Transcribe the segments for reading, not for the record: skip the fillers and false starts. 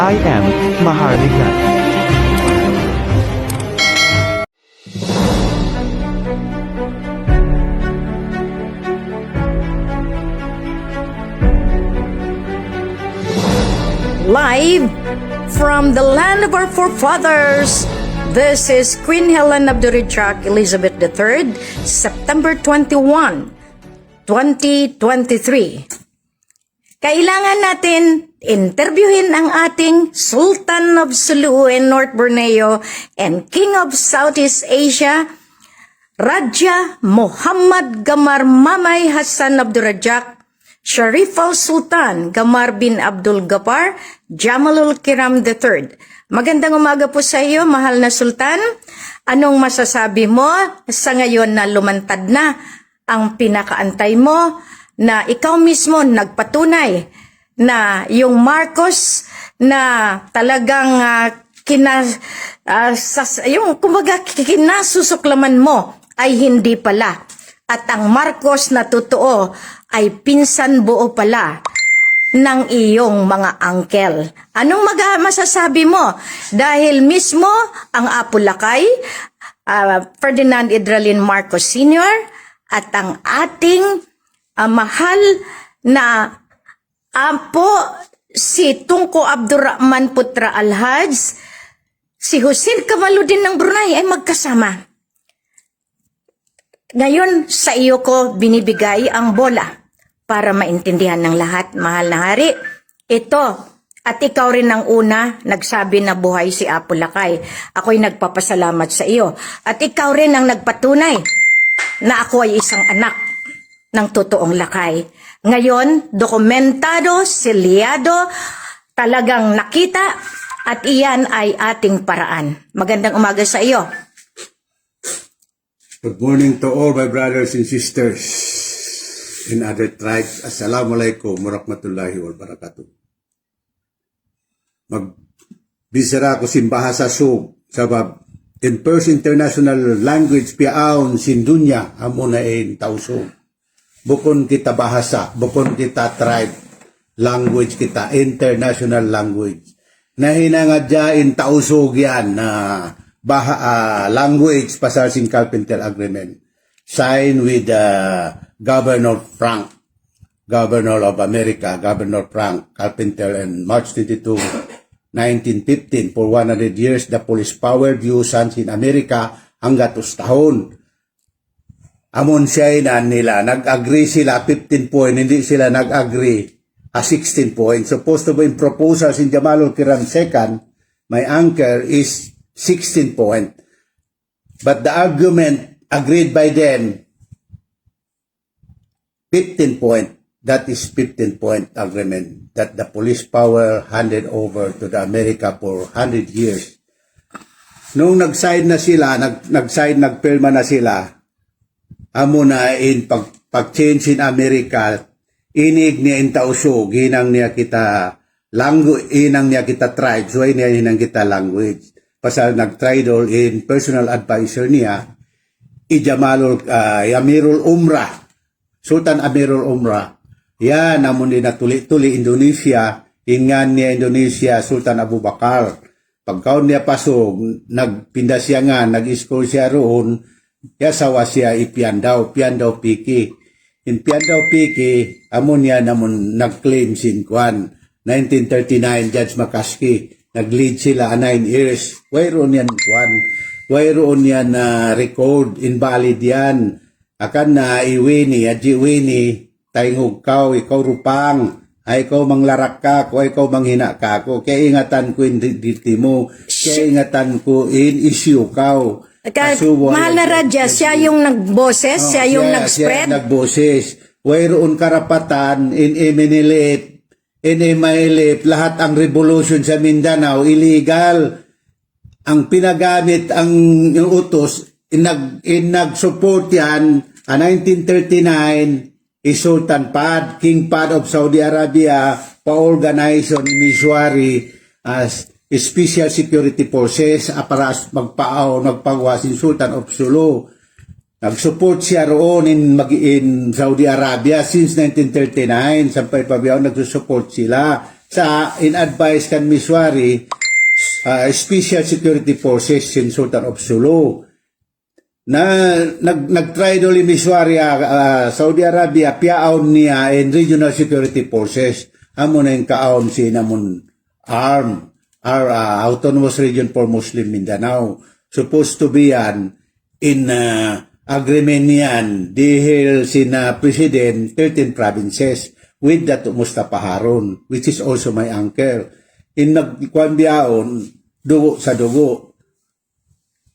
I am Maharlika. Live from the land of our forefathers, this is Queen Helen Abdurrahman Elizabeth III, September 21, 2023. Kailangan natin interviewin ang ating Sultan of Sulu and North Borneo and King of Southeast Asia, Raja Muhammad Gamar Mamay Hassan Abdurrajak, Sharif al-Sultan Gamar bin Abdul Ghaffar Jamalul Kiram III. Magandang umaga po sa iyo, mahal na Sultan. Anong masasabi mo sa ngayon na lumantad na ang pinakaantay mo na ikaw mismo nagpatunay na yung Marcos na talagang kinasusuklaman mo ay hindi pala. At ang Marcos na totoo ay pinsan buo pala ng iyong mga angkel. Anong masasabi mo? Dahil mismo ang Apo Lakay, Ferdinand Idralin Marcos Sr. at ang ating mahal na apo si Tunko Abdurrahman Putra Al-Haj, si Hussein Kamaluddin ng Brunei ay magkasama. Ngayon, sa iyo ko binibigay ang bola para maintindihan ng lahat, mahal na hari. Ito, at ikaw rin ang una nagsabi na buhay si Apo Lakay. Ako'y nagpapasalamat sa iyo. At ikaw rin ang nagpatunay na ako ay isang anak ng totoong Lakay. Ngayon, dokumentado, selyado, talagang nakita, at iyan ay ating paraan. Magandang umaga sa iyo. Good morning to all my brothers and sisters in other tribes. Assalamualaikum warahmatullahi wabarakatuh. Magbisara ko simbaha sa sub sabab in first international language piaon sin dunya amo na in tauso. Bukon kita bahasa, bukon kita tribe language kita, international language. Nahinangadya in tauso yan na language pasal sin Carpenter Agreement signed with Governor Frank, Governor of America, Governor Frank Carpenter, on March 22, 1915. For 100 years, the police power used in America hanggat tahon. Amon siya na nila, nag-agree sila 15 point, hindi sila nag-agree 16 point. Supposed to be in proposal sin Jamalul Kiram II, my uncle, is 16 point. But the argument agreed by them, 15 point. That is 15 point agreement that the police power handed over to the America for 100 years. Nung nag-sign na sila, nagpirma na sila, amo na in pag-change in America, inig niya in tausog, hinang niya kita language, hinang niya kita tribe, so hinang kita language. Pasal nag-tridal in personal advisor niya, Amirul Umrah, Sultan Amirul Umrah. Yan, namun din natuli-tuli Indonesia, ingan niya Indonesia, Sultan Abu Bakar. Pagkaon niya pasog, nagpinda siya nga, nag-school siya roon, yasawa siya Piandaw Piki. In Piandaw Piki, amon niya namun nag-claim sin Kwan, 1939, Judge McCaskey. Nag-lead sila 9 years. Wayroon yan, Kwan. Wayroon yan record. Invalid yan. Akan na iwini, ajiwini, tayong ikaw rupang. Ay ikaw manglarak ka, ko ikaw manghina ka ko. Kaya ingatan ko in diti mo. Kaya ingatan ko in issue ka. Mahal na Radya, siya yung nagboses, siya yung nag-spread. Siya nagboses. Wayroon karapatan in Eminilip. Inimailip, lahat ang revolution sa Mindanao, illegal. Ang pinagamit, ang utos, nag-support yan, 1939, is Sultan Pad, King Pad of Saudi Arabia, pa-organize ni Mishwari as Special Security Forces, para magpagawasin Sultan of Sulu. Nag-support siya roon in Saudi Arabia since 1939. Sampay pabiyaw nag-support sila. in advice kan Miswari, Special Security Forces sin Sultan of Sulu na nag-try doli Miswari Saudi Arabia piaon niya in Regional Security Forces amo na yung kaon si namon Autonomous Region for Muslim Mindanao supposed to be yan in agreement niyan dihil sina President 13 provinces with that Mustafa Harun which is also my uncle in nagkuan biyaon dugo sa dugo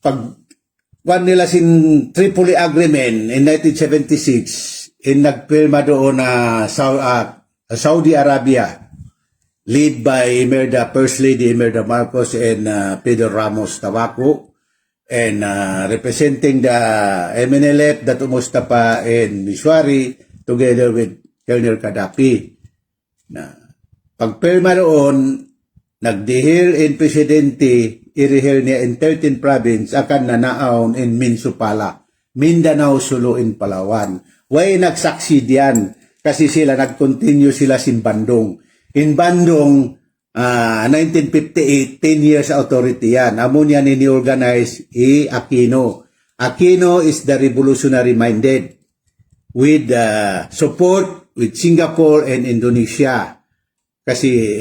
pag nila sin Tripoli Agreement in 1976 in nagpirma doon na Saudi Arabia led by First Lady Imelda Marcos and Pedro Ramos Tabaco and representing the MNLF that Mustafa and Miswari together with Colonel Gaddafi. Na pagpirma doon nagdihil in Presidente irihil niya in 13 province akan nanaon in Minsupala, Mindanao, Sulu, in Palawan. Way nagsucceed yan kasi sila nag-continue sila sin Bandung. In Bandung, 1958, 10 years authority yan. Amo niya ni-organize Aquino. Aquino is the revolutionary minded with support with Singapore and Indonesia. Kasi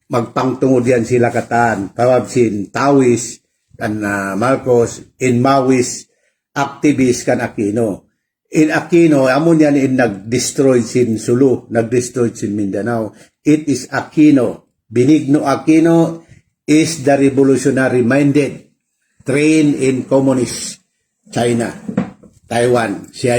magpangtungod yan sila katan. Tawag sin Tawis kan Marcos, in Mawis activist kan Aquino. In Aquino, amon yan in nag-destroy sin Sulu, nag-destroy sin Mindanao. It is Aquino. Benigno Aquino is the revolutionary minded, trained in communist China, Taiwan. Siya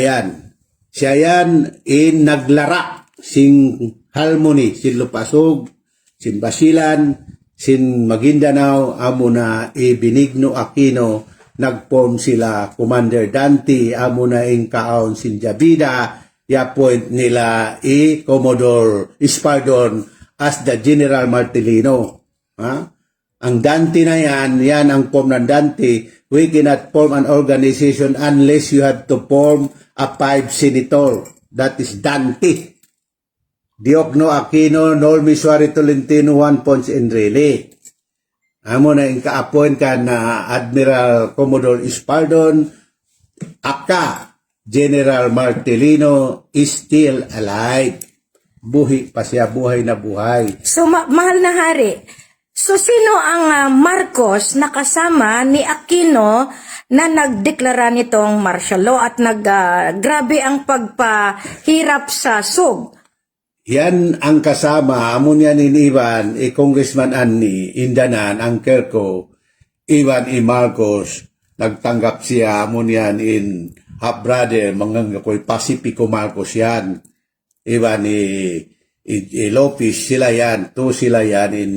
yan in naglara sin Harmony, sin Lupasog, sin Basilan, sin Maguindanao, amo na Benigno Aquino, nag-form sila Commander Dante, amo na kaon sin Jabida, i-appoint nila Commodore Espadon as the General Martelino. Ang Dante na yan ang form ng Dante. We cannot form an organization unless you have to form a 5 senator. That is Dante. Diokno Aquino, Nol Miswari Tolentino, Juan Ponce Enrile. Amo na ka-appoint ka na Admiral Commodore Espaldon, aka General Martelino is still alive. Buhi pa siya, buhay na buhay. So, mahal na hari, so sino ang Marcos na kasama ni Aquino na nagdeklara nitong martial law at grabe ang pagpahirap sa SUG? Yan ang kasama, amon yan in Ivan, Congressman Annie, Indanan, ang Kerko, Ivan Marcos, nagtanggap siya, amon yan in half-brother, mga ko'y Pacifico Marcos yan. Ivan Lopez, sila yan, sila yan in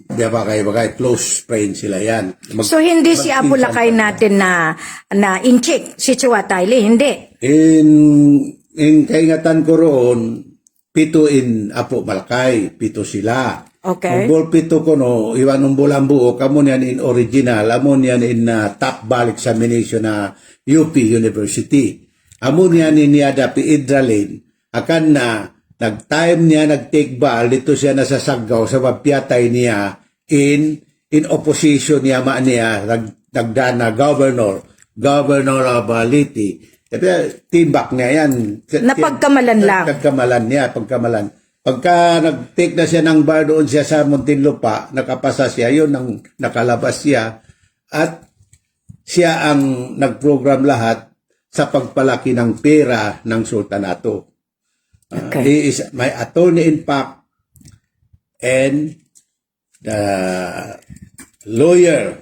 bagay close friend sila yan. So hindi si Apulakay natin na inchik, si Chuatayli, hindi? In kaingatan ko roon, 7 in Apo Malakay, 7 sila. Okay. Umbol 7 ko no, iwan umbol ang buo, kamon yan in original, amon yan in top ball examination na UP University. Amon yan in Yada Piidralin, akan na nag-time niya, nag-take ball, dito siya nasasagaw sa pagpiyatay niya in opposition niya, nagdana governor of Liti. Timbak niya yan. Napagkamalan lang. Pagkamalan. Pagka nag-take na siya ng bar doon siya sa Muntinlupa, nakapasa siya, yun ang nakalabas siya. At siya ang nag-program lahat sa pagpalaki ng pera ng sultanato. Okay. He is my attorney in fact and the lawyer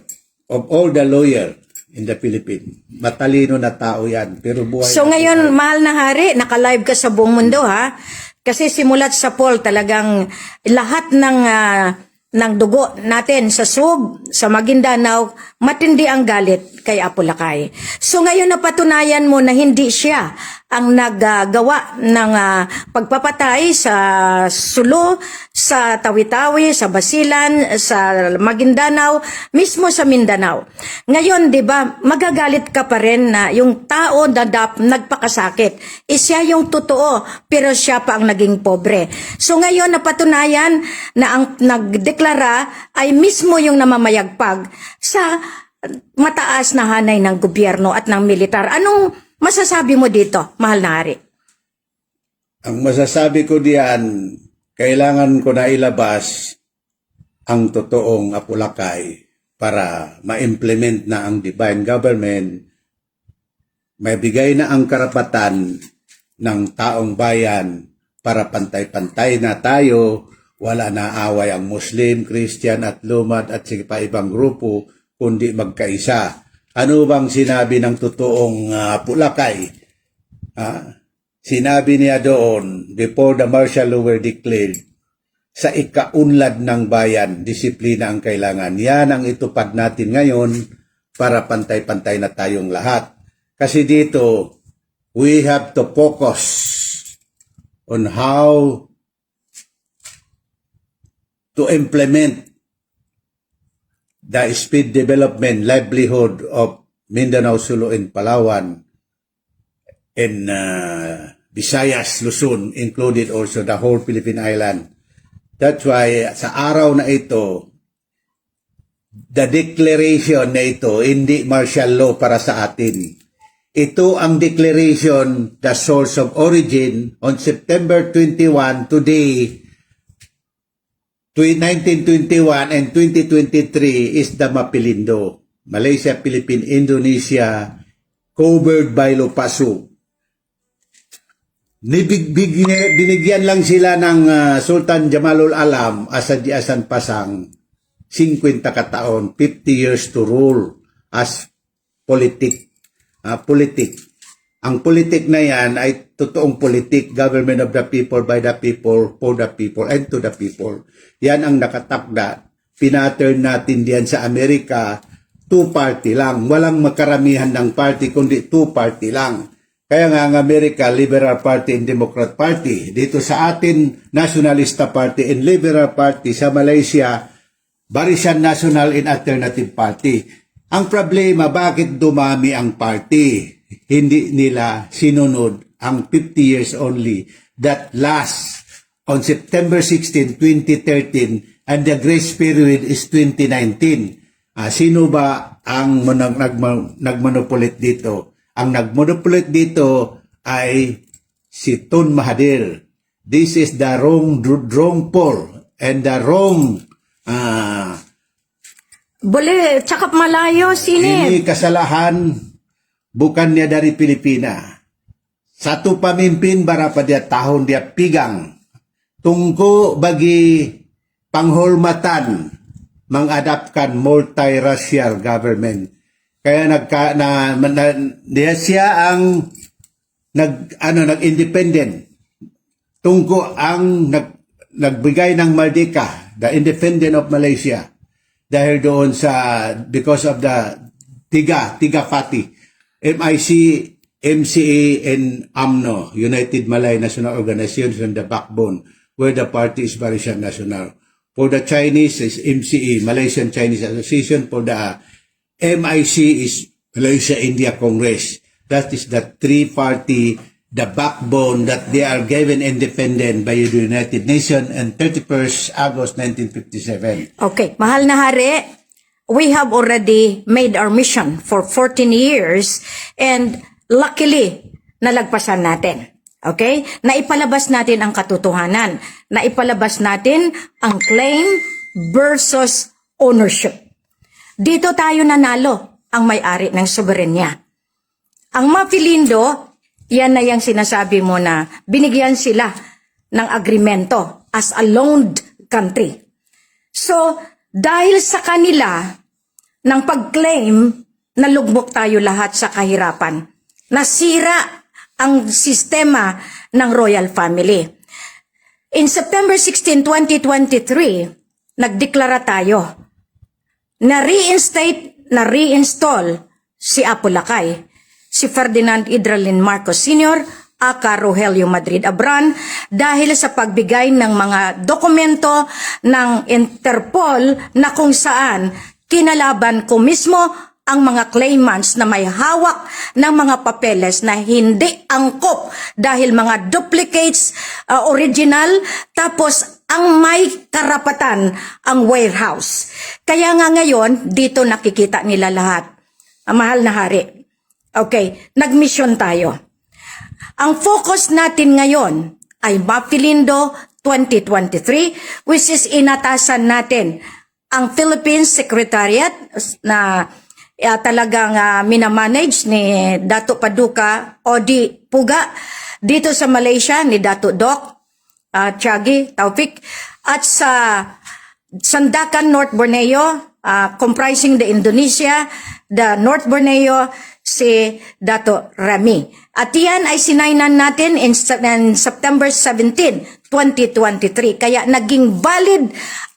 of all the lawyer in the Philippines. Matalino na tao yan. Pero buhay. So ngayon, mahal na hari, naka-live ka sa buong mundo ha? Kasi simulat sa poll talagang lahat ng dugo natin sa SUG, sa Maguindanao, matindi ang galit kay Apulakay. So ngayon napatunayan mo na hindi siya ang naggagawa ng pagpapatay sa Sulu, sa Tawi-Tawi, sa Basilan, sa Maguindanao, mismo sa Mindanao. Ngayon, di ba, magagalit ka pa rin na yung tao na nagpakasakit, siya yung totoo, pero siya pa ang naging pobre. So ngayon, napatunayan na ang nagdeklara ay mismo yung namamayagpag sa mataas na hanay ng gobyerno at ng militar. Anong masasabi mo dito, mahal na hari? Ang masasabi ko diyan, kailangan ko na ilabas ang totoong Apulakay para ma-implement na ang divine government, maibigay na ang karapatan ng taong bayan para pantay-pantay na tayo, wala na away ang Muslim, Christian at Lumad at sige pa ibang grupo, kundi magkaisa. Ano bang sinabi ng totoong Apulakay? Sinabi niya doon, before the martial law were declared, sa ikaunlad ng bayan, disiplina ang kailangan. Yan ang itupad natin ngayon para pantay-pantay na tayong lahat. Kasi dito, we have to focus on how to implement the speed development livelihood of Mindanao, Sulu, and Palawan, and Visayas, Luzon, included also the whole Philippine Island. That's why sa araw na ito, the declaration na ito, hindi martial law para sa atin. Ito ang declaration, the source of origin, on September 21, today, 1921 and 2023 is the Mapilindo. Malaysia, Philippines, Indonesia, covered by Lopasu. Binigyan lang sila ng Sultan Jamalul Alam Asadiasan Pasang 50 kataon, 50 years to rule as politik. Ang politik na yan ay totoong politik, government of the people, by the people, for the people, and to the people. Yan ang nakatakda. Pinattern natin diyan sa Amerika, two-party lang. Walang makaramihan ng party, kundi two-party lang. Kaya nga ang Amerika, Liberal Party and Democrat Party. Dito sa atin, Nationalista Party and Liberal Party. Sa Malaysia, Barisan National and Alternative Party. Ang problema, bakit dumami ang party? Hindi nila sinunod ang 50 years only that last on September 16, 2013 and the grace period is 2019. Sino ba ang nagmonopolite dito? Ang nagmonopolite dito ay si Tun Mahathir. This is the wrong poll and the wrong Boleh cakap Malayo sini. ini kesalahan bukan dia dari Filipina. Satu pemimpin berapa dia tahun dia pegang. Tunggu bagi penghormatan mengadapkan multiracial government. Kaya dia siya ang nag-independent. Tunggu ang nagbigay ng Merdeka, the independent of Malaysia. Dahil doon sa, because of the tiga party, MIC, MCA, and AMNO, United Malay National Organization, the backbone, where the party is Barisan Nasional. For the Chinese is MCA, Malaysian Chinese Association. For the MIC is Malaysia India Congress. That is the three-party, the backbone that they are given independent by the United Nations on 31st August 1957. Okay, mahal na hari, we have already made our mission for 14 years and luckily, nalagpasan natin. Okay? Naipalabas natin ang katotohanan. Naipalabas natin ang claim versus ownership. Dito tayo nanalo ang may-ari ng soberenya. Ang Mapilindo, yan na yung sinasabi mo na binigyan sila ng agreemento as a loaned country. So, dahil sa kanila, ng pag-claim, nalugmok tayo lahat sa kahirapan. Nasira ang sistema ng royal family. In September 16, 2023, nagdeklara tayo na reinstall si Apulakay. si Ferdinand Idralin Marcos Sr., aka Rogelio Madrid Abran, dahil sa pagbigay ng mga dokumento ng Interpol na kung saan kinalaban ko mismo ang mga claimants na may hawak ng mga papeles na hindi angkop dahil mga duplicates, original, tapos ang may karapatan ang warehouse. Kaya nga ngayon, dito nakikita nila lahat. Mahal na hari. Okay, nag-mission tayo. Ang focus natin ngayon ay Mapilindo 2023, which is inatasan natin ang Philippines Secretariat na talagang minamanage ni Dato Paduka Odi Puga, dito sa Malaysia ni Dato Doc Tiagi Taufik, at sa Sandakan North Borneo, comprising the Indonesia, the North Borneo, si Dato Rami. At yan ay sinainan natin in September 17, 2023. Kaya naging valid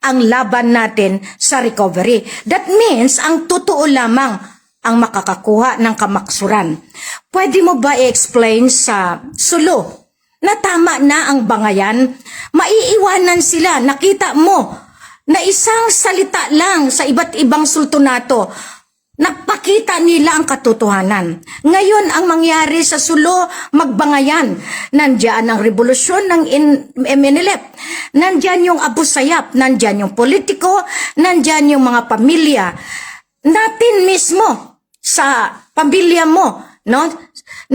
ang laban natin sa recovery. That means ang totoo lamang ang makakakuha ng kamaksuran. Pwede mo ba i-explain sa Sulu na tama na ang bangayan? Maiiwanan sila. Nakita mo na isang salita lang sa iba't ibang sultunato, napakita nila ang katotohanan. Ngayon, ang mangyari sa Sulu, magbangayan. Nandyan ang revolusyon ng MNLF. Nandyan yung Abu Sayyaf. Nandyan yung politiko. Nandyan yung mga pamilya. Natin mismo, sa pamilya mo, no?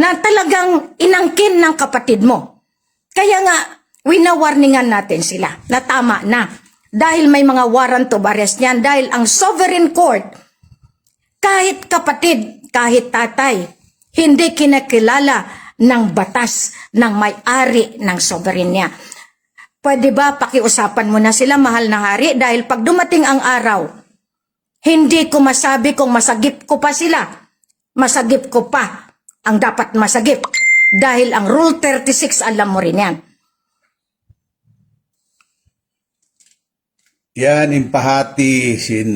Na talagang inangkin ng kapatid mo. Kaya nga, winawarningan natin sila na tama na. Dahil may mga warrant of arrest niyan. Dahil ang sovereign court, kahit kapatid, kahit tatay, hindi kinakilala ng batas ng may-ari ng soberenya. Pwede ba pakiusapan mo na sila, mahal na hari? Dahil pag dumating ang araw, hindi ko masabi kung masagip ko pa sila. Masagip ko pa ang dapat masagip. Dahil ang Rule 36, alam mo rin yan. Yan, impahati sin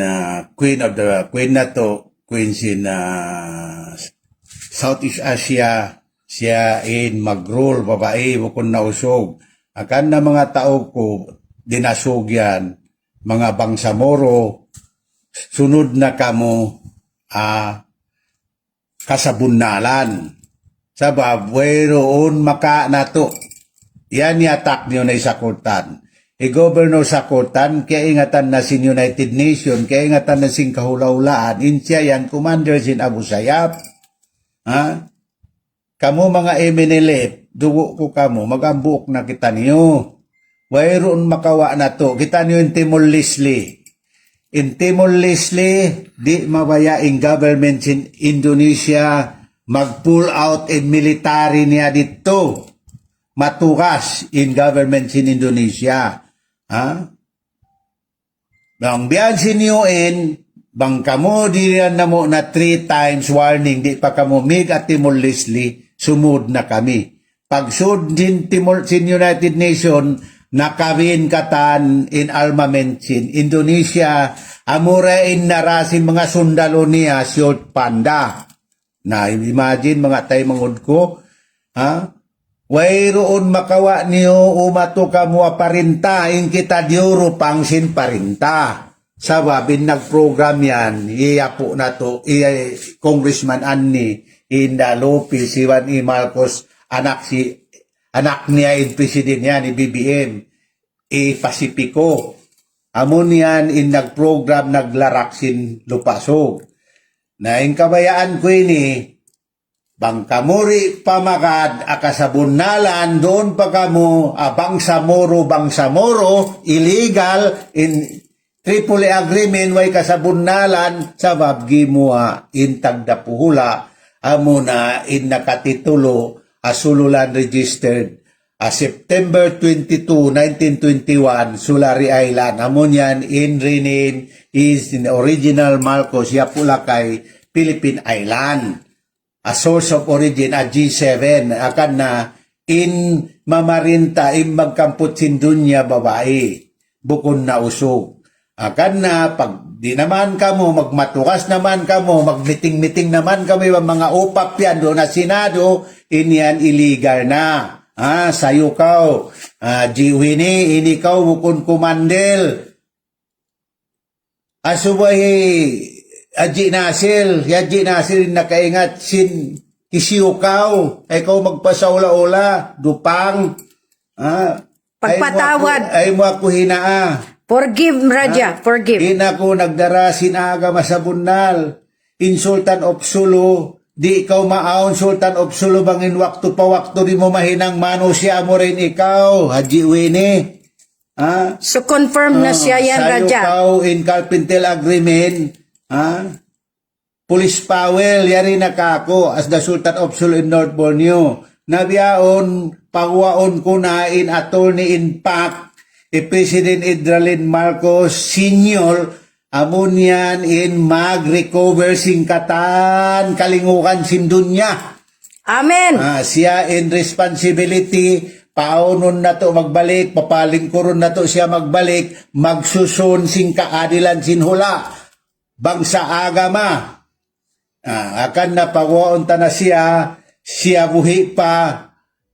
Queen of the Queen na to, Queen sin Southeast Asia, siya in mag-rule, babae, bukon na usog. Akan na mga tao ko, dinasog yan, mga bangsamoro, sunod na kamo, kasabunalan. Sabab, wayroon maka na to. Yan yatak niyo na isakutan. I-governor sa Kotan, kaya ingatan na sin United Nation, kaya ingatan na sin kahula-hulaan, insya yan, commander sin Abu Sayyaf. Ha? Kamu mga MNLF, dugo ko kamo, magambuok na kita niyo. Wayroon makawa na to, kita niyo in Timor-Leste. In Timor-Leste, di mabayaing government sin Indonesia, mag-pull out in military niya dito. Matukas in government sin Indonesia. Ha? Bang biyan sin UN, bang kamo diyan na mo na 3 times warning, di pa kamo mig at Timor-Leste, sumud na kami. Pag sud din sin United Nation, nakawin katan in armament sin Indonesia, amurain narasin mga sundalo niya, short panda. Na imagine mga tay mangod ko, ha? Wayroon makawa niyo umato kamua parinta, in kita diuro pangsin parinta. Sababin nagprogram yan, iyapo na to, Congressman Annie, Indalopi, si Juan E. Marcos, anak niya in president yan, ni BBM, Pacifico. Amon yan in nagprogram, naglaraksin lupasog. Na in kabayaan ko ini, bang kamuri pamakad akasabunalan doon pa kamo bangsamoro illegal in Tripoli agreement way kasabunalan sabab gimua in tagdapuhula amo na in nakatitulo asululan registered September 22, 1921 Sulari Island amon yan in rename is in original Marcos Yapulakay Philippine Island. A source of origin, a G7, akan na in mamarinta, in magkamput sin dunya babae, bukon na usog. Akan na, pag di naman kamo, magmatukas naman kamo, magmiting-miting naman kami, mga upap yan, doon na Senado, inyan illegal na. Sayo kaw, jiwini, ini kaw, mukun kumandel. Asubay, Aji Nasil nakaingat sin kisiyo kaw, ay kaw magpasaula-ula, dupang. Pagpatawad. Ay mo ako hinaa. Forgive, Raja. Forgive. Ina ko nagdara sinaga masabunal. In Sultan of Sulu, di ikaw maaon Sultan of Sulu bangin waktu pa waktu di mo mahinang manusia mo rin ikaw, Haji Winnie. So confirm na siya yan, Sayo Raja. kaw in Carpintel Agreement. Police Powell, yari na kako as the Sultan of Sulu in North Borneo. Nabiyaon, pagwaon ko na in attorney in PAC, President Idralin Marcos Sr. amunyan in mag-recover singkatan kalingukan sindunya. Amen. Siya in responsibility, paunon na to magbalik, papalingkuron na to siya magbalik, magsusun sing kaadilan sinhula, bangsa agama. Akan na pagwaon ta na siya buhi pa,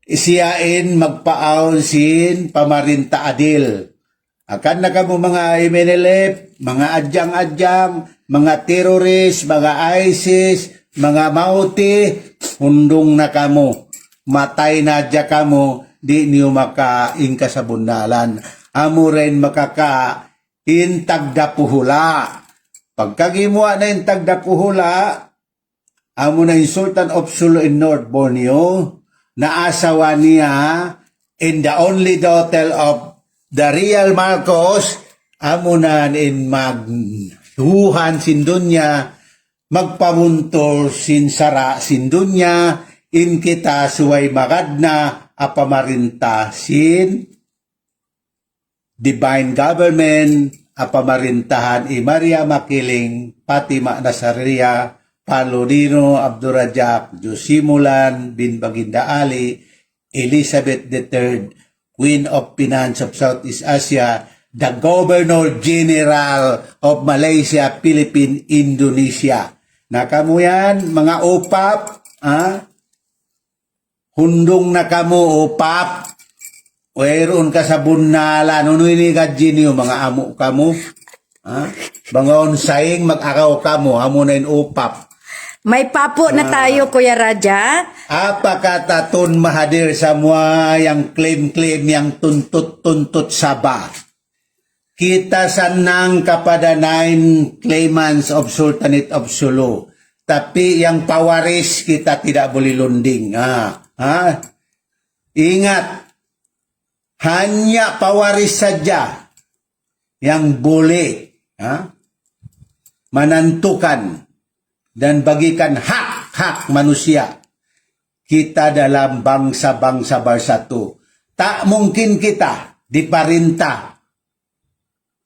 siya in magpaaon sin pamarinta adil. Akan na kamo mga MNLF, mga adyang-adyang, mga terorist, mga ISIS, mga Mauti, hundong na kamo. Matay na dya kamo, di niyo makaingka sa bundalan. Amo rin makaka-intag da puhula. Pagkagimuha na intag da puhula, amo na yung Sultan of Sulu in North Borneo, na asawa niya and the only daughter of the real Marcos, amo na in maghuhan sindunya, magpamuntol sin sara sindunya, in kita suway magadna apamarinta sin divine government, apamarintahan i Maria Makiling, Fatima Nazaria, Palodino, Abdurrajak, Josimulan, bin Baginda Ali, Elizabeth III, Queen of Finance of Southeast Asia, the Governor General of Malaysia, Philippines, Indonesia. Nakamu yan, mga upap, hundong na kamo upap, whereon ka sa bunala, nunuini ka ginyo, mga amo kamo, mga onsaying mag-akaw kamo, amo na in upap. May papo na tayo, Kuya Raja. Apakataton mahadir sa mga yang claim-claim yang tuntut-tuntut saba. Kita sanang kapada 9 claimants of Sultanate of Sulu. Tapi yang pawaris kita tidak boleh lunding. Ingat, hanya pawaris saja yang boleh menentukan dan bagikan hak-hak manusia. Kita dalam bangsa-bangsa bersatu. Tak mungkin kita diperintah.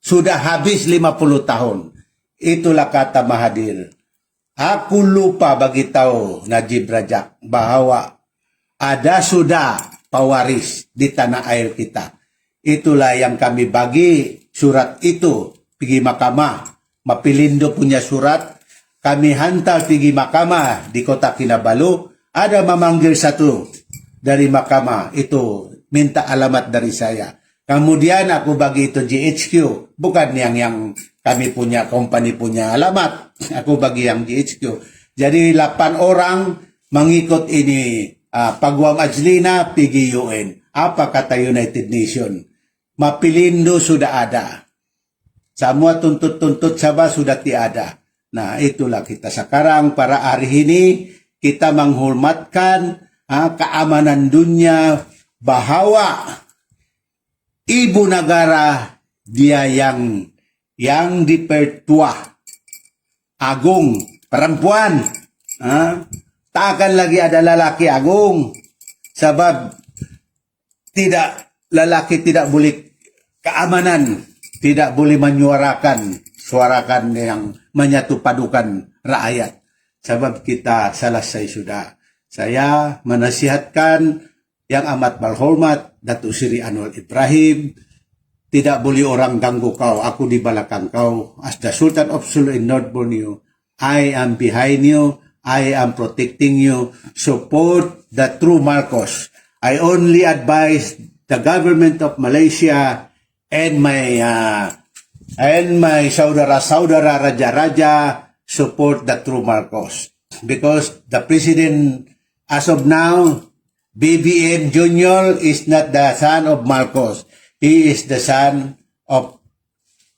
Sudah habis 50 tahun. Itulah kata Mahathir. Aku lupa bagi tahu Najib Razak bahwa ada sudah pewaris di tanah air kita. Itulah yang kami bagi surat itu pergi mahkamah. Mapilindo punya surat. Kami hantar pergi mahkamah di kota Kinabalu. Ada memanggil satu dari mahkamah. Itu minta alamat dari saya. Kemudian aku bagi itu GHQ. Bukan yang kami punya, company punya alamat. Aku bagi yang GHQ. Jadi 8 orang mengikut ini. Pagwam Ajlina pergi UN. Apa kata United Nations? Mapilindo sudah ada. Semua tuntut-tuntut Sabah sudah tiada. Nah, itulah kita sekarang para hari ini kita menghormatkan keamanan dunia bahwa ibu negara dia yang dipertua agung perempuan. Tak akan lagi ada lelaki agung sebab lelaki tidak boleh keamanan, tidak boleh menyuarakan suarakan yang menyatu padukan rakyat. Sebab kita selesai sudah. Saya menasihatkan yang amat berhormat Datuk Seri Anwar Ibrahim tidak boleh orang ganggu kau, ako di balakang kau. As the Sultan of Sulu in North Borneo, I am behind you, I am protecting you. Support the true Marcos. I only advise the government of Malaysia and my saudara raja support the true Marcos. Because the president, as of now, BBM Jr. is not the son of Marcos. He is the son of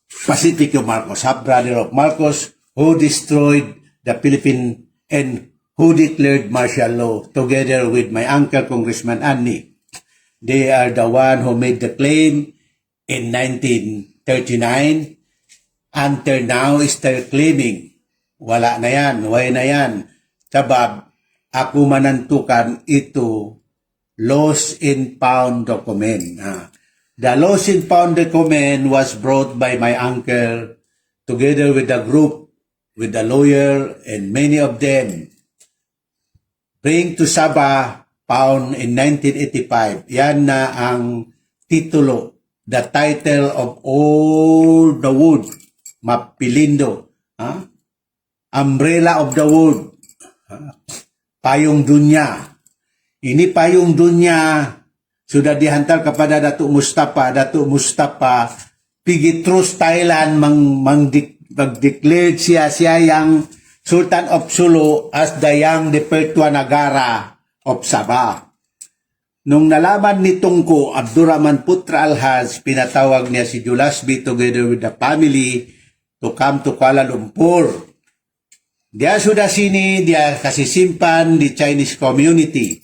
Pacifico Marcos, half-brother of Marcos, who destroyed the Philippines and who declared martial law together with my uncle, Congressman Annie. They are the one who made the claim in 1939. Until now, still claiming. Wala na yan, way na yan. Sabab, ako manantukan ito lost and found document. The lost and found document was brought by my uncle together with the group, with the lawyer, and many of them. Bring to Sabah, found in 1985. Yan na ang titulo, the title of all the wood, Mapilindo. Umbrella of the wood. Payung dunya. Ini payung dunya sudah dihantar kepada Datuk Mustafa. Datuk Mustafa pergi terus Thailand mag-declare siya yang Sultan of Sulu as the young Dipertua Nagara of Sabah. Nung nalaman ni Tungko, Abdurrahman Putra Al-Haj, pinatawag niya si Julasby together with the family to come to Kuala Lumpur. Dia sudah sini, dia kasih simpan di Chinese community.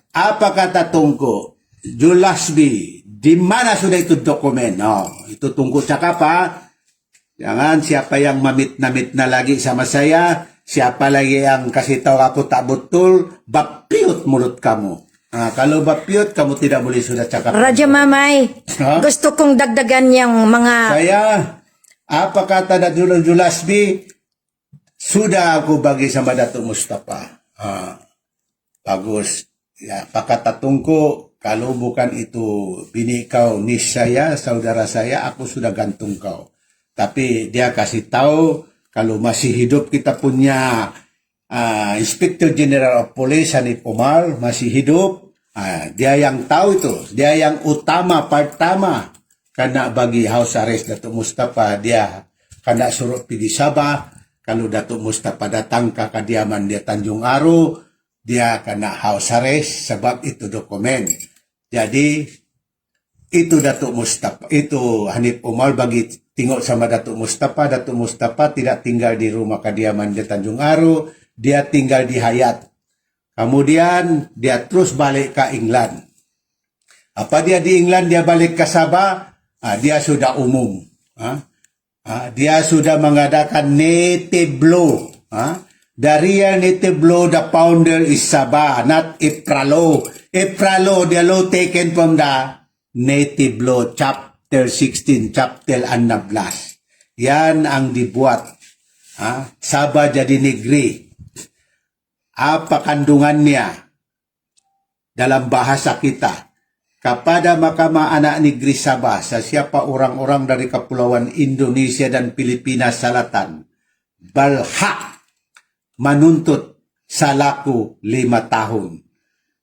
Apa kata Tungko? Julasby, di mana sudah itu dokumen? Itu Tungko cakap jangan siapa yang mamit-namit na lagi sama saya, siapa lagi yang kasih tahu aku tak betul, bapiut mulut kamu. Kalau bapiut, kamu tidak boleh sudah cakap. Raja Mamay, gusto kong dagdagan yung mga... Saya, apa kata Datuk Julasby? Sudah aku bagi sama Datuk Mustafa. Bagus. Ya, pakata Tungko, kalau bukan itu bini kau, nis saya, saudara saya, aku sudah gantung kau. Tapi dia kasih tahu, kalau masih hidup kita punya Inspector General of Police, Hanif Omar, masih hidup. Dia yang tahu itu, dia yang utama, pertama. Karena bagi house arrest Datuk Mustafa, dia karena suruh pergi Sabah. Kalau Datuk Mustafa datang ke kediaman dia Tanjung Aru, dia kena house arrest sebab itu dokumen. Jadi itu Datuk Mustafa, itu Hanif Omar bagi tengok sama Datuk Mustafa. Datuk Mustafa tidak tinggal di rumah kediaman dia Tanjung Aru, dia tinggal di Hayat. Kemudian dia terus balik ke England. Apa dia di England, dia balik ke Sabah, dia sudah umum. Dia sudah mengadakan native law. The real native law, the founder is Sabah, not IPRA law. IPRA law, the law taken from the native law, chapter 16, chapter 16. Yan ang dibuat. Sabah jadi negeri. Apa kandungannya dalam bahasa kita? Kepada Mahkamah Anak Negeri Sabah, sa siapa orang-orang dari Kepulauan Indonesia dan Pilipinas Selatan berhak menuntut salaku 5 tahun.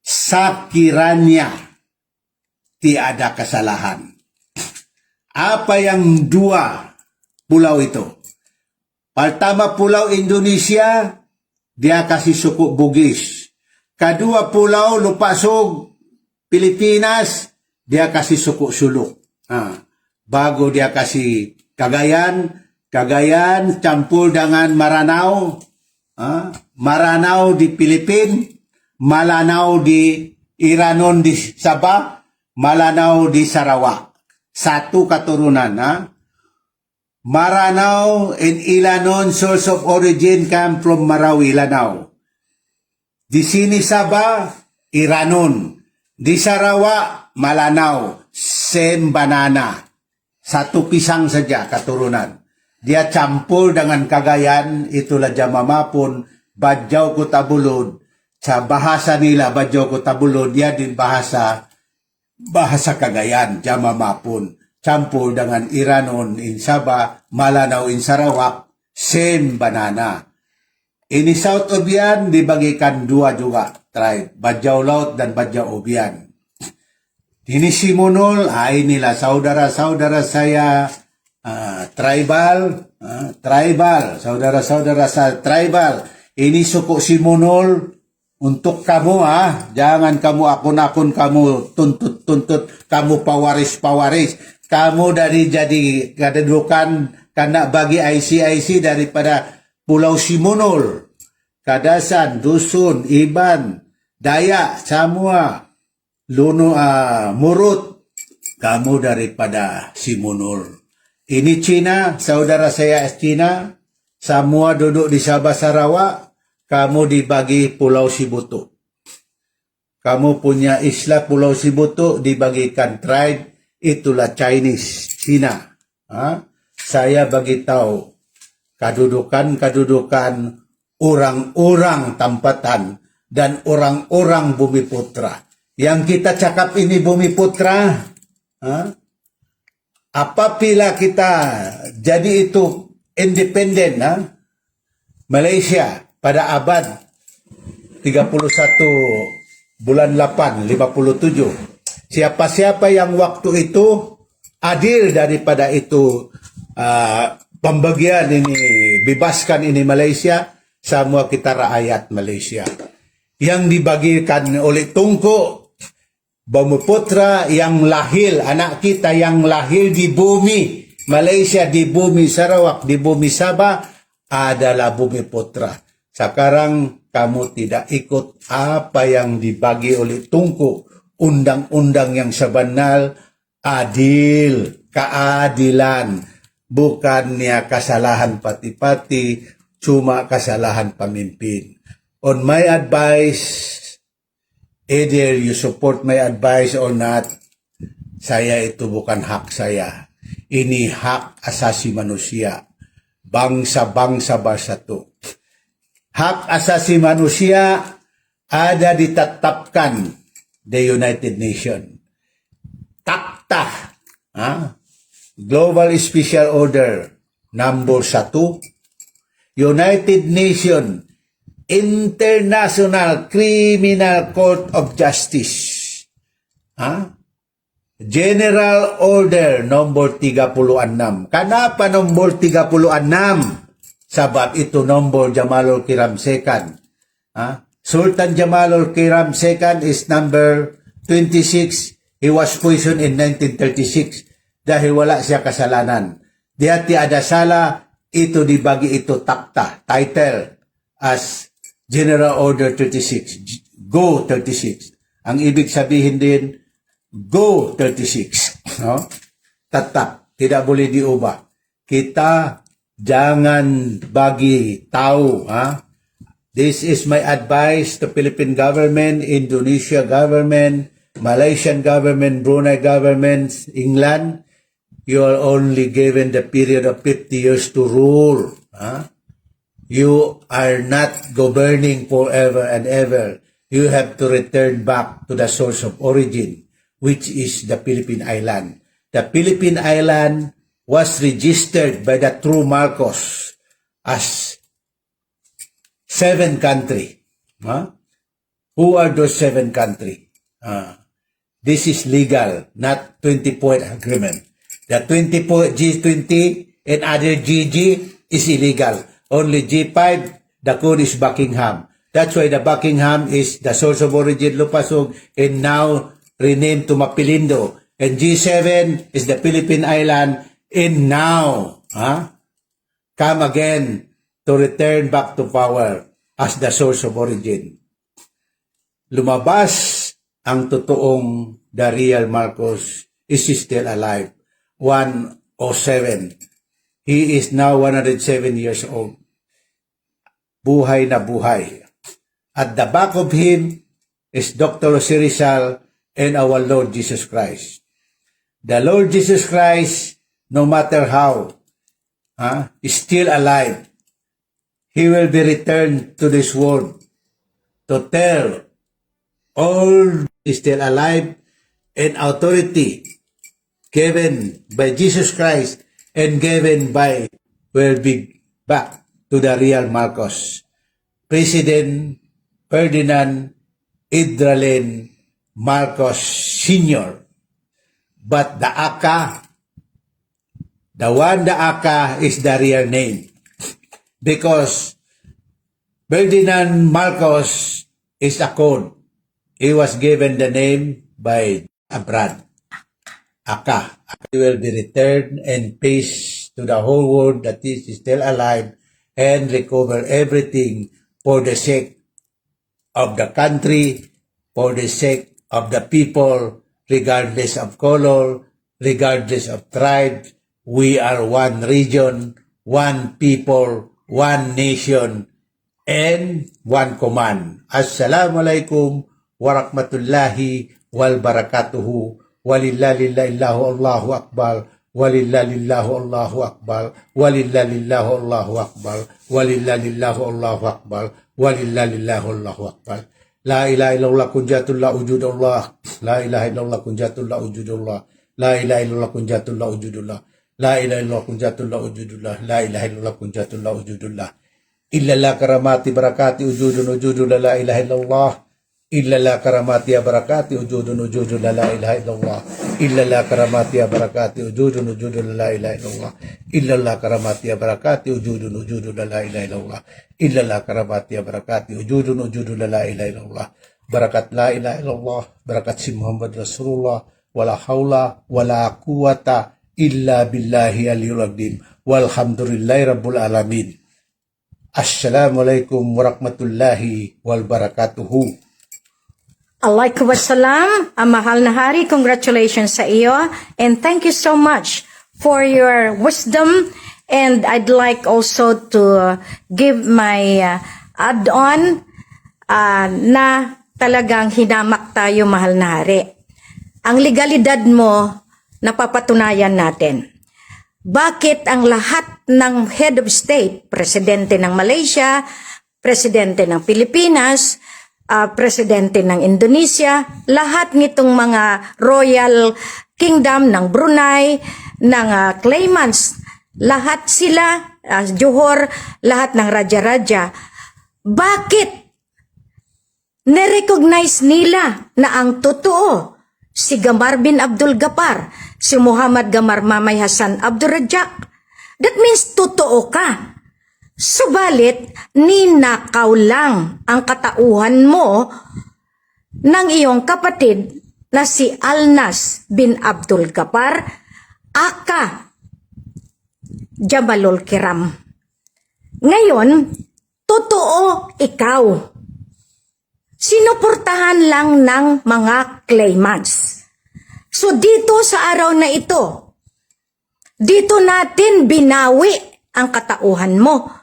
Sekiranya tiada kesalahan. Apa yang 2 pulau itu? Pertama pulau Indonesia, dia kasih suku Bugis. Kedua pulau Lupasog, Pilipinas, dia kasih suku Suluk. Bago dia kasih Cagayan, Cagayan campur dengan Maranao. Maranao di Pilipin, Malanao di Iranon di Sabah, Malanao di Sarawak. Satu keturunan. Maranao and Ilanon, source of origin come from Marawi, Lanao. Di sini Sabah, Iranon. Di Sarawak, Malanao. Same banana. Satu pisang saja keturunan. Dia campur dengan Cagayan, itulah Jamamapun, Bajau Kutabulod. Sa bahasa nila, Bajau Kutabulod, dia din bahasa Cagayan, Jamamapun. campur dengan Iranon in Sabah, Malanao in Sarawak, same banana. Ini South Obian dibagikan dua juga tribe, Bajau Laut dan Bajau Obian. Ini Simonol, inilah saudara-saudara saya tribal, saudara-saudara saya tribal. Ini suku Simonol untuk kamu jangan kamu akun-akun kamu tuntut-tuntut, kamu pawaris-pawaris. Kamu dari jadi kedudukan karena bagi IC daripada Pulau Simonol, Kadasan, Dusun, Iban, Dayak, semua. Luno Murut, kamu daripada Simonol. Ini Cina, saudara saya Cina, semua duduk di Sabah Sarawak, kamu dibagi Pulau Sibutu. Kamu punya isla Pulau Sibutu dibagikan tribe, itulah Chinese, Cina. Saya bagi tahu kedudukan orang-orang tempatan dan orang-orang Bumi Putra. Yang kita cakap ini Bumi Putra, apabila kita jadi itu independen, Malaysia pada abad 31 bulan 8, 57. Siapa-siapa yang waktu itu adil daripada itu pembagian ini, bebaskan ini Malaysia, semua kita rakyat Malaysia. Yang dibagikan oleh Tunku, Bumi Putra yang lahir, anak kita yang lahir di bumi Malaysia, di bumi Sarawak, di bumi Sabah adalah Bumi Putra. Sekarang kamu tidak ikut apa yang dibagi oleh Tunku, undang-undang yang sebenar, adil, keadilan, bukannya kesalahan pati-pati, cuma kesalahan pemimpin. On my advice, either you support my advice or not, saya itu bukan hak saya. Ini hak asasi manusia. Bangsa-bangsa bersatu. Hak asasi manusia ada ditetapkan the United Nations. Takta, Global Special Order number 1, United Nations International Criminal Court of Justice. General Order number 36. Kenapa number 36? Sebab itu number Jamalul Kiram II. Sultan Jamalul Kiram II is number 26. He was poisoned in 1936 dahil wala siya kasalanan. Di ada salah, ito dibagi ito takta, title as General Order 36, Go 36. Ang ibig sabihin din, Go 36. No? Tatap, tidak boleh diubah. Kita jangan bagi tahu. This is my advice to Philippine government, Indonesia government, Malaysian government, Brunei government, England. You are only given the period of 50 years to rule. You are not governing forever and ever. You have to return back to the source of origin, which is the Philippine Island. The Philippine Island was registered by the true Marcos as 7 countries. Who are those 7 countries? This is legal, not 20-point agreement. The 20-point G20 and other GG is illegal. Only G5, the code is Buckingham. That's why the Buckingham is the source of origin Lupasug and now renamed to Mapilindo. And G7 is the Philippine Island and now come again to return back to power as the source of origin. Lumabas ang totoong the real Marcos is still alive. 107. He is now 107 years old. Buhay na buhay. At the back of him is Dr. Jose Rizal and our Lord Jesus Christ. The Lord Jesus Christ, no matter how, is still alive. He will be returned to this world to tell all is still alive and authority given by Jesus Christ and given by, will be back to the real Marcos. President Ferdinand Idralen Marcos Sr. But the ACA, the ACA is the real name. Because Ferdinand Marcos is a code. He was given the name by abroad. ACA. He will be returned and peace to the whole world that is still alive and recover everything for the sake of the country, for the sake of the people, regardless of color, regardless of tribe. We are one region, one people, one nation, and one command. Assalamualaikum warahmatullahi wabarakatuh. Walillahillahu Allahu Akbar. Walillahillahu Allahu Akbar. Walillahillahu Allahu Akbar. Walillahillahu Allahu Akbar. Walillahillahu Allahu Akbar. La ilaha illallah kunjatullah wujudullah. La ilaha illallah kunjatullah wujudullah. La ilaha illallah kunjatullah wujudullah. La ilaha illallah kunjatullah wujudullah. La ilaha illallah kunjatullah wujudullah. Illallah karamati barakati wujudullah la ilaha illallah. Illallah karamati barakati wujudullah la ilaha illallah. Illallah karamati barakati wujudullah la ilaha illallah. Illallah karamati barakati wujudullah la ilaha illallah. Illallah karamati barakati wujudullah la ilaha illallah. Barakat la ilaha illallah, barakat si Muhammad Rasulullah, wala haula wala quwata illa billahi aliyul azim. Walhamdulillahi rabbil alamin. Assalamualaikum warahmatullahi wabarakatuh. Alaikum wassalam, ang mahal na hari, congratulations sa iyo, and thank you so much for your wisdom, and I'd like also to give my add-on na talagang hinamak tayo, mahal na hari. Ang legalidad mo, napapatunayan natin. Bakit ang lahat ng head of state, presidente ng Malaysia, presidente ng Pilipinas, presidente ng Indonesia, lahat nitong mga royal kingdom ng Brunei, ng claimants, lahat sila, Johor, lahat ng raja-raja, bakit nirecognize nila na ang totoo si Gamar bin Abdul Ghaffar, si Muhammad Gamar Mamay Hassan Abdul Rajak? That means totoo ka. Subalit, ninakaw lang ang katauhan mo ng iyong kapatid na si Alnas bin Abdul Ghaffar, aka Jamalul Kiram. Ngayon, totoo ikaw. Sinuportahan lang ng mga claimants. So dito sa araw na ito, dito natin binawi ang katauhan mo.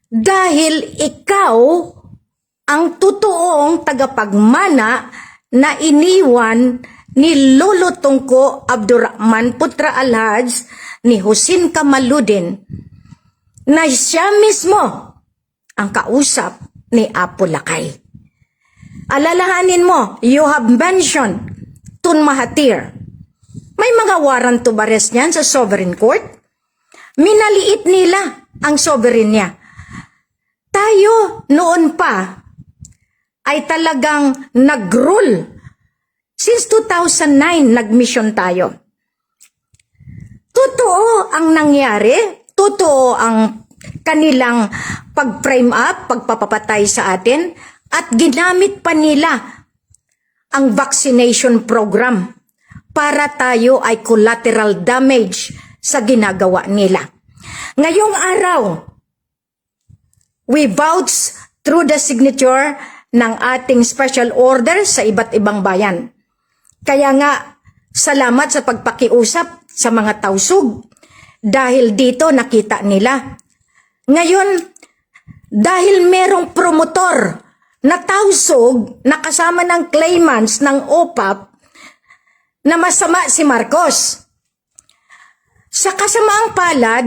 Dahil ikaw ang totoong tagapagmana na iniwan ni Lolo Tungko Abdurrahman Putra Alhaj ni Husin Kamaluddin, na siya mismo ang kausap ni Apo Lakay. Alalahanin mo, you have mentioned Tun Mahathir. May mga warrant of arrest niyan sa sovereign court. Minaliit nila ang sovereign niya. Tayo noon pa ay talagang nag-rule. Since 2009, nag-mission tayo. Totoo ang nangyari, totoo ang kanilang pag-frame up, pagpapapatay sa atin, at ginamit pa nila ang vaccination program para tayo ay collateral damage sa ginagawa nila. Ngayong araw, we vouch through the signature ng ating special order sa iba't ibang bayan. Kaya nga, salamat sa pagpakiusap sa mga tausug dahil dito nakita nila. Ngayon, dahil merong promotor na tausug na kasama ng claimants ng OPAP na masama si Marcos. Sa kasamaang palad,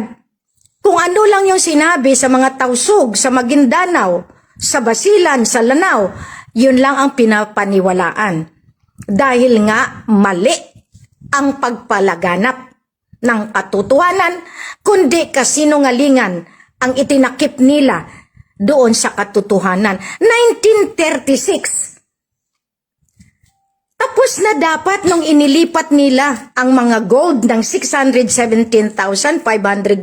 kung ano lang yung sinabi sa mga tausug sa Maguindanao, sa Basilan, sa Lanao, yun lang ang pinapaniwalaan. Dahil nga mali ang pagpalaganap ng katotohanan, kundi kasinungalingan ang itinakip nila doon sa katotohanan. 1936. Tapos na dapat nung inilipat nila ang mga gold ng 617,500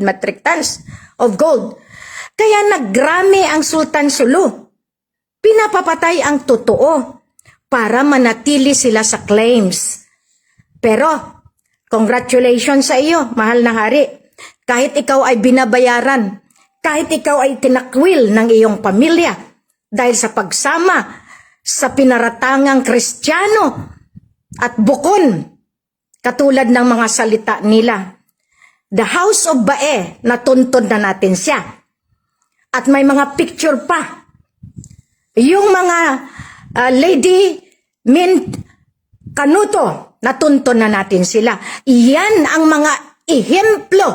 metric tons of gold. Kaya naggrami ang Sultan Sulu. Pinapapatay ang totoo para manatili sila sa claims. Pero, congratulations sa iyo, mahal na hari. Kahit ikaw ay binabayaran, kahit ikaw ay tinakwil ng iyong pamilya dahil sa pagsama sa pinaratangang Kristiyano at bukon, katulad ng mga salita nila. The House of Bae, natuntun na natin siya. At may mga picture pa. Yung mga Lady Mint Canuto, natuntun na natin sila. Iyan ang mga ehemplo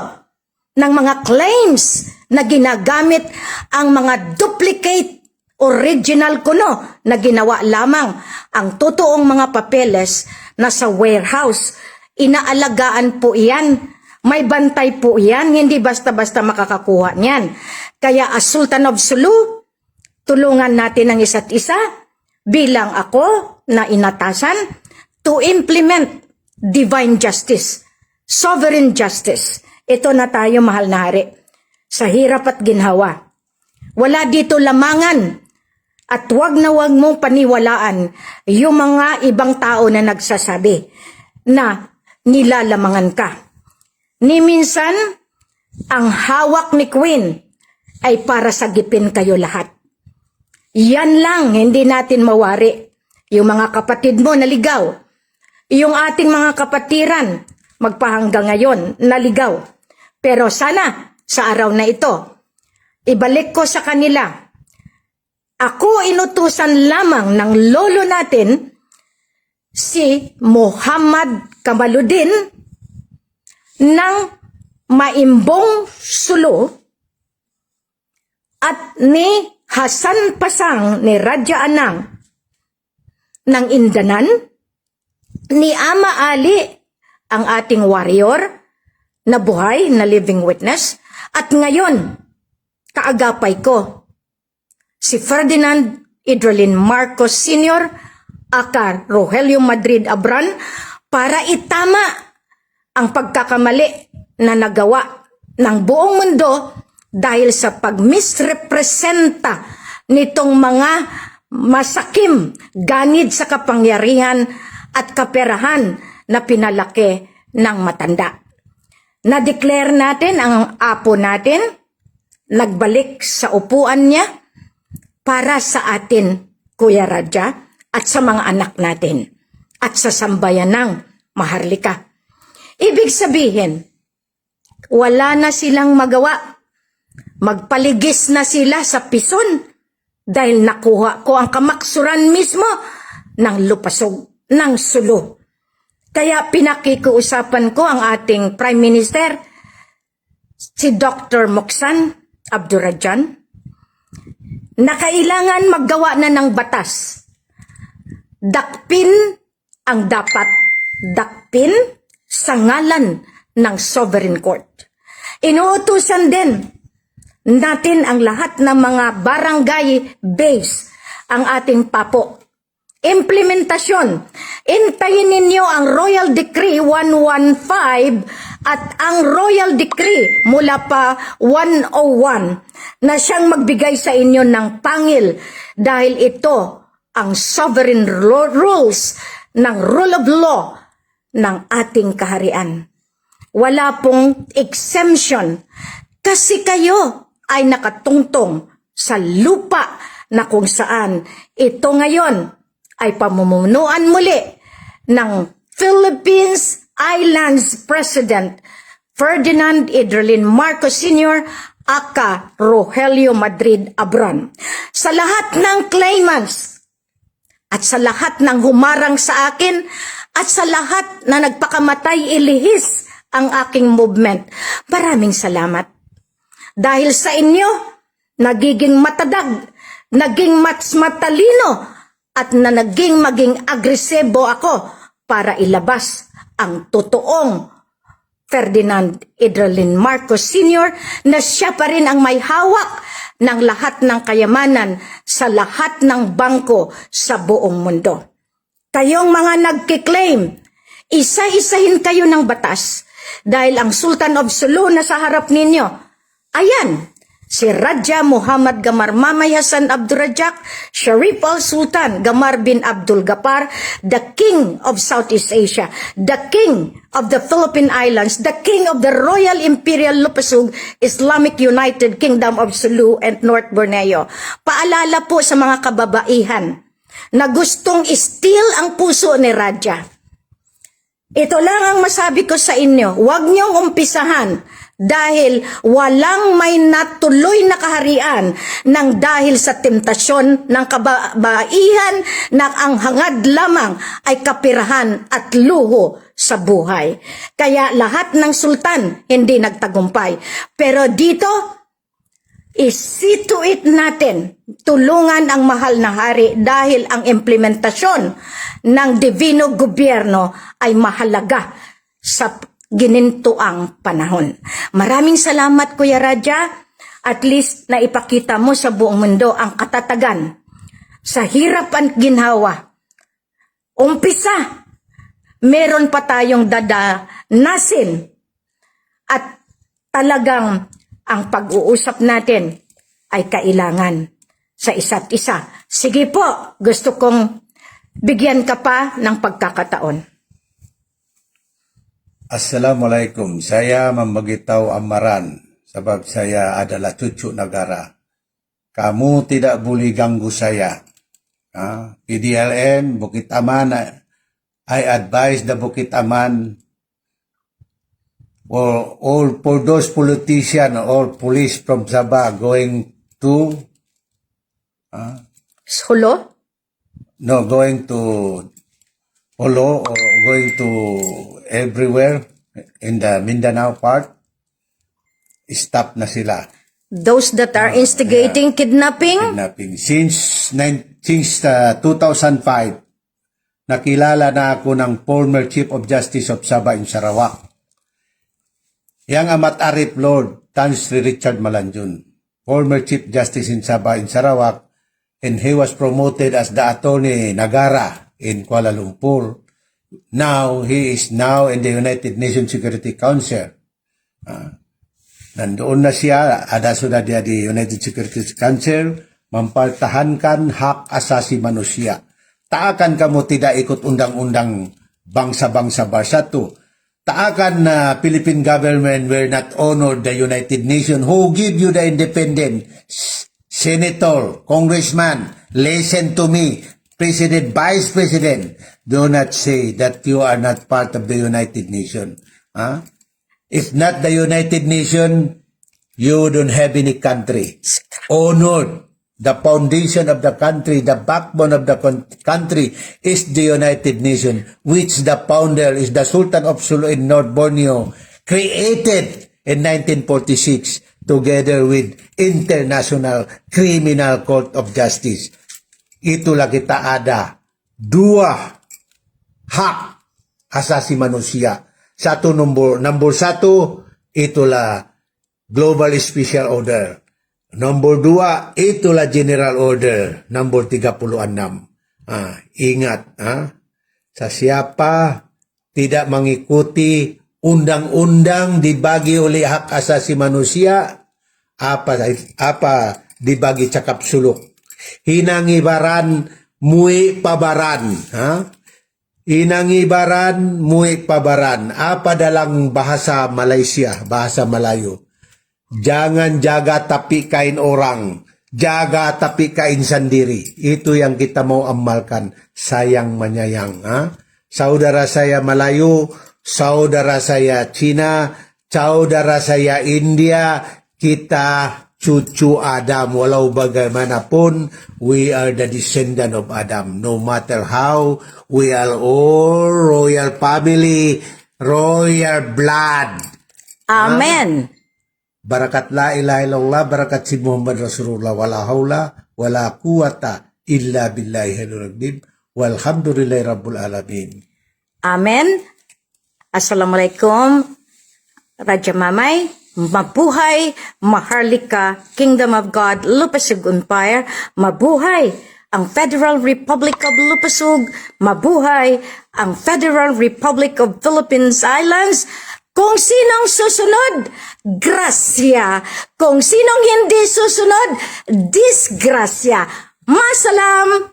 ng mga claims na ginagamit ang mga duplicate original kuno na ginawa lamang. Ang totoong mga papeles na sa warehouse. Inaalagaan po iyan. May bantay po iyan. Hindi basta-basta makakakuha niyan. Kaya as Sultan of Sulu, tulungan natin ang isa't isa bilang ako na inatasan to implement divine justice, sovereign justice. Ito na tayo, mahal na hari. Sa hirap at ginhawa. Wala dito lamangan. At wag na wag mong paniwalaan yung mga ibang tao na nagsasabi na nilalamangan ka. Ni minsan, ang hawak ni Queen ay para sagipin kayo lahat. Yan lang, hindi natin mawari. Yung mga kapatid mo naligaw. Yung ating mga kapatiran, magpahanggang ngayon, naligaw. Pero sana, sa araw na ito, ibalik ko sa kanila. Ako inutusan lamang ng lolo natin, si Muhammad Kamaluddin, ng Maimbong Sulu, at ni Hasan Pasang ni Raja Anang ng Indanan, ni Ama Ali, ang ating warrior na buhay, na living witness, at ngayon, kaagapay ko, si Ferdinand Idrolin Marcos Sr., aka Rogelio Madrid Abran, para itama ang pagkakamali na nagawa ng buong mundo dahil sa pagmisrepresenta nitong mga masakim, ganid sa kapangyarihan at kaperahan na pinalaki ng matanda. Na-declare natin ang apo natin, nagbalik sa upuan niya para sa atin, Kuya Raja, at sa mga anak natin, at sa sambayan ng Maharlika. Ibig sabihin, wala na silang magawa. Magpaligis na sila sa pison dahil nakuha ko ang kamaksuran mismo ng lupasog ng Sulu. Kaya pinakikiusapan ko ang ating Prime Minister, si Dr. Moksan Abdurajan, na kailangan maggawa na ng batas. Dakpin ang dapat dakpin sa ngalan ng Sovereign Court. Inuutusan din natin ang lahat ng mga barangay base ang ating papo. Implementasyon. Intayin ninyo ang Royal Decree 115 at ang Royal Decree mula pa 101 na siyang magbigay sa inyo ng pangil dahil ito ang sovereign rules ng rule of law ng ating kaharian. Wala pong exemption kasi kayo ay nakatungtong sa lupa na kung saan ito ngayon ay pamumunuan muli ng Philippines Islands President Ferdinand Idrolin Marcos Sr. aka Rogelio Madrid Abran. Sa lahat ng claimants at sa lahat ng humarang sa akin at sa lahat na nagpakamatay ilihis ang aking movement, maraming salamat. Dahil sa inyo, nagiging matadag, naging mas matalino, at na maging agresibo ako para ilabas ang totoong Ferdinand Idrolin Marcos Sr. na siya pa rin ang may hawak ng lahat ng kayamanan sa lahat ng bangko sa buong mundo. Kayong mga nagkiklaim, isa-isahin kayo ng batas dahil ang Sultan of Sulu na sa harap ninyo, ayan, si Raja Muhammad Gamar Mamay Hasan Abdurrajak Sharif al-Sultan Gamar bin Abdul Gapar, the King of Southeast Asia, the King of the Philippine Islands, the King of the Royal Imperial Lupasug Islamic United Kingdom of Sulu and North Borneo. Paalala po sa mga kababaihan na gustong steal ang puso ni Raja. Ito lang ang masabi ko sa inyo, huwag niyong umpisahan dahil walang may natuloy na kaharian ng dahil sa temptasyon ng kababaihan na ang hangad lamang ay kapirahan at luho sa buhay. Kaya lahat ng sultan hindi nagtagumpay. Pero dito, isi to it natin, tulungan ang mahal na hari dahil ang implementasyon ng divino gobyerno ay mahalaga sa ginintuang panahon. Maraming salamat Kuya Raja, at least na ipakita mo sa buong mundo ang katatagan sa hirap at ginhawa. Umpisa, meron pa tayong dadanasin at talagang ang pag-uusap natin ay kailangan sa isa't isa. Sige po, gusto kong bigyan ka pa ng pagkakataon. Assalamualaikum. Saya membagitahu amaran sebab saya adalah cucu negara. Kamu tidak boleh ganggu saya. PDLN, Bukit Aman, I advise the Bukit Aman for those politicians or police from Sabah going to Solo? No, going to Polo or going to everywhere in the Mindanao part, stop na sila. Those that are instigating kidnapping? Kidnapping. Since 2005, nakilala na ako ng former Chief of Justice of Sabah in Sarawak. Yang Amat Arif Lord Tan Sri Richard Malanjun, former Chief Justice in Sabah in Sarawak, and he was promoted as the Attorney Nagara in Kuala Lumpur. Now, he is now in the United Nations Security Council. Nandoon na siya, ada sudah dia di United Security Council, mempertahankan hak asasi manusia. Taakan kamu tidak ikut undang-undang bangsa-bangsa bersatu. Taakan na Philippine government will not honor the United Nations who give you the independent. Senator, Congressman, listen to me. President, Vice President, do not say that you are not part of the United Nations. If not the United Nations, you don't have any country. Honor the foundation of the country, the backbone of the country is the United Nations, which the founder is the Sultan of Sulu in North Borneo, created in 1946 together with International Criminal Court of Justice. Itulah kita ada dua hak asasi manusia. Nomor satu, itulah Global Special Order. Nomor dua, itulah General Order. Nomor 36. Ingat, sa siapa tidak mengikuti undang-undang dibagi oleh hak asasi manusia, apa dibagi cakap suluk. Hinangibaran muik pabaran. Hinangibaran muik pabaran. Apa dalam bahasa Malaysia, bahasa Melayu? Jangan jaga tapi kain orang. Jaga tapi kain sendiri. Itu yang kita mau amalkan. Sayang menyayang. Saudara saya Melayu, saudara saya Cina, saudara saya India, kita cucu Adam, walau bagaimanapun, we are the descendant of Adam. No matter how, we are all royal family, royal blood. Amen. Barakat la ilaha illallah, barakat si Muhammad Rasulullah, wala hawla, wala quwata, illa billahi al-azim, walhamdulillahi rabbul alamin. Amen. Assalamualaikum, Raja Mamay, mabuhay, Maharlika, Kingdom of God, Lupasug Empire, mabuhay ang Federal Republic of Lupasug, mabuhay ang Federal Republic of Philippines Islands. Kung sinong susunod, grasya. Kung sinong hindi susunod, disgrasya. Masalam!